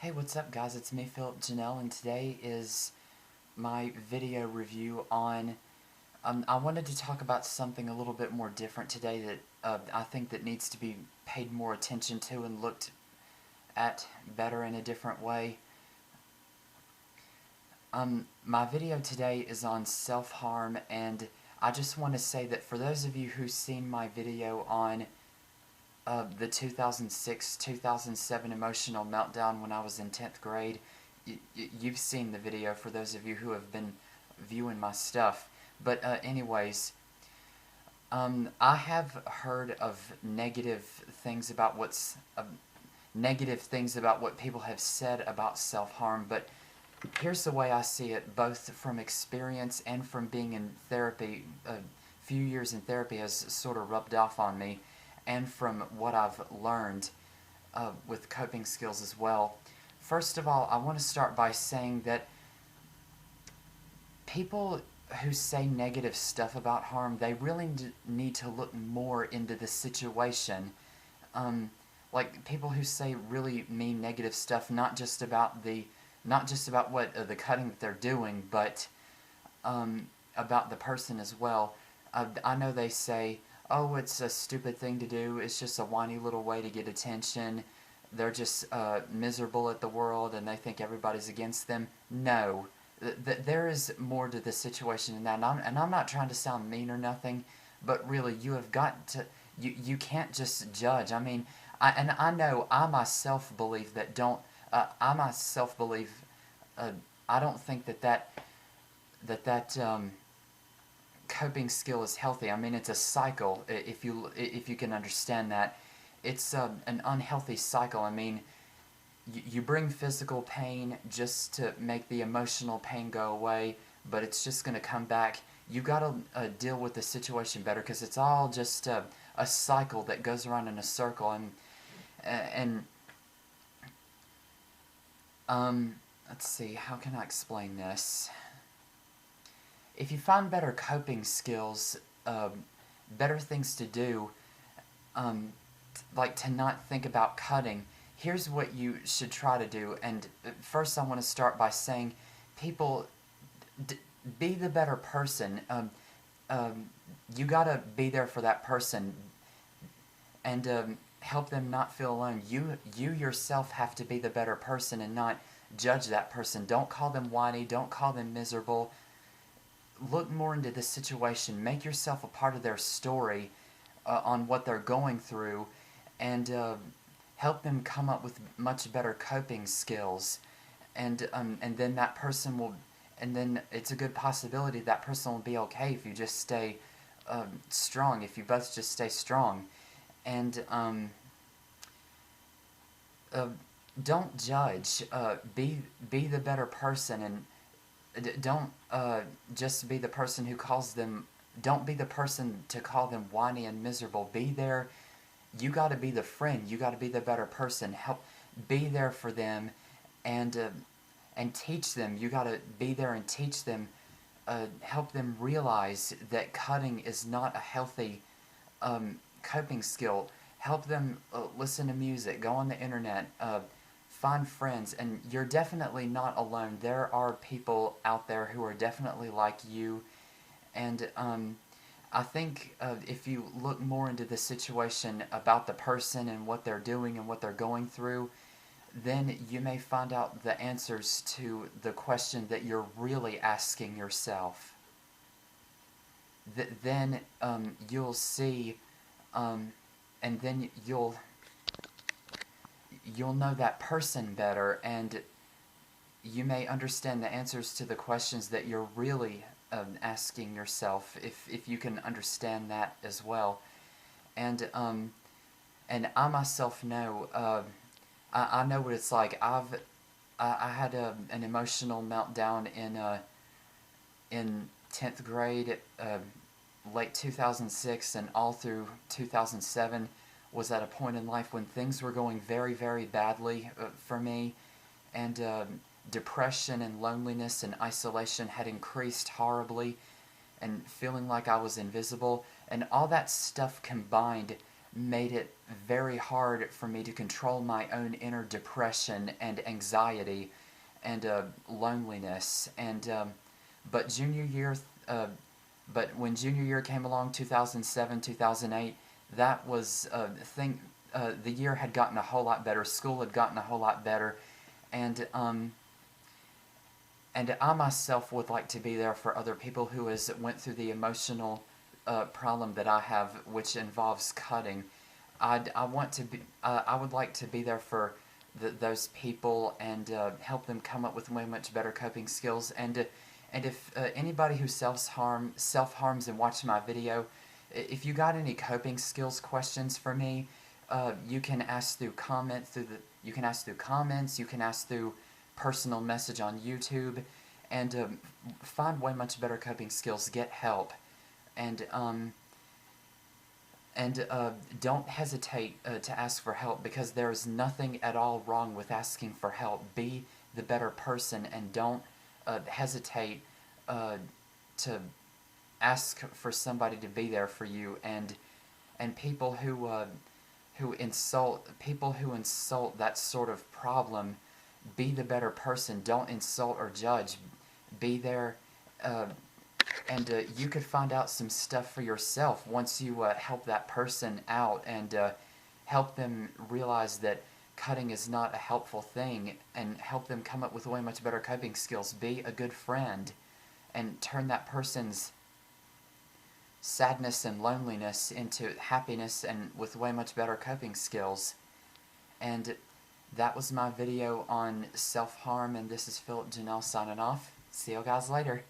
Hey, what's up guys? It's me, Philip Janelle, and today is my video review on, I wanted to talk about something a little bit more different today that I think that needs to be paid more attention to and looked at better in a different way. My video today is on self-harm, and I just want to say that for those of you who've seen my video on the 2006-2007 emotional meltdown when I was in 10th grade. You've seen the video for those of you who have been viewing my stuff. But anyways, I have heard of negative things about what people have said about self-harm, but here's the way I see it, both from experience and from being in therapy. A few years in therapy has sort of rubbed off on me, and from what I've learned with coping skills as well. First of all, I want to start by saying that people who say negative stuff about harm, they really need to look more into the situation. Like people who say really mean negative stuff, not just about what the cutting that they're doing, but about the person as well. I know they say, oh, it's a stupid thing to do, it's just a whiny little way to get attention, they're just miserable at the world and they think everybody's against them. No, there is more to the situation than that, and I'm not trying to sound mean or nothing, but really you have got to, you can't just judge. I mean, I know I myself believe that I don't think that coping skill is healthy. I mean, it's a cycle, if you can understand that. It's an unhealthy cycle. I mean, you bring physical pain just to make the emotional pain go away, but it's just going to come back. You got to deal with the situation better, because it's all just a cycle that goes around in a circle. And let's see, how can I explain this? If you find better coping skills, better things to do, like to not think about cutting, here's what you should try to do. And first I want to start by saying, people, be the better person. You gotta be there for that person, and help them not feel alone. You yourself have to be the better person and not judge that person. Don't call them whiny, don't call them miserable. Look more into the situation. Make yourself a part of their story on what they're going through, and help them come up with much better coping skills. And then that person will, and then it's a good possibility that person will be okay if you just stay strong. If you both just stay strong, and don't judge. Be the better person, and don't just be the person who calls them, don't be the person to call them whiny and miserable. Be there. You got to be the friend. You got to be the better person. Be there for them, and teach them. You got to be there and teach them. Help them realize that cutting is not a healthy coping skill. Help them listen to music. Go on the internet. Find friends, and you're definitely not alone. There are people out there who are definitely like you, and I think if you look more into the situation about the person and what they're doing and what they're going through, then you may find out the answers to the question that you're really asking yourself. Then you'll see, and then you'll know that person better, and you may understand the answers to the questions that you're really asking yourself, if you can understand that as well. And I myself know, I know what it's like. I had an emotional meltdown in 10th grade, late 2006, and all through 2007. Was at a point in life when things were going very, very badly for me, and depression and loneliness and isolation had increased horribly, and feeling like I was invisible, and all that stuff combined made it very hard for me to control my own inner depression and anxiety and loneliness. And but junior year, but when junior year came along, 2007, 2008, that was thing. The year had gotten a whole lot better. School had gotten a whole lot better, and I myself would like to be there for other people who has went through the emotional problem that I have, which involves cutting. I want to be. I would like to be there for those people and help them come up with way much better coping skills. And if anybody who self harms and watches my video, if you got any coping skills questions for me, you can ask through you can ask through comments. You can ask through personal message on YouTube, and find way much better coping skills. Get help, and don't hesitate to ask for help, because there is nothing at all wrong with asking for help. Be the better person, and don't hesitate to ask for somebody to be there for you. And people who insult that sort of problem, be the better person. Don't insult or judge. Be there. And you could find out some stuff for yourself once you help that person out, and help them realize that cutting is not a helpful thing, and help them come up with way much better coping skills. Be a good friend and turn that person's sadness and loneliness into happiness, and with way much better coping skills. And that was my video on self-harm, and this is Philip Janelle signing off. See you guys later.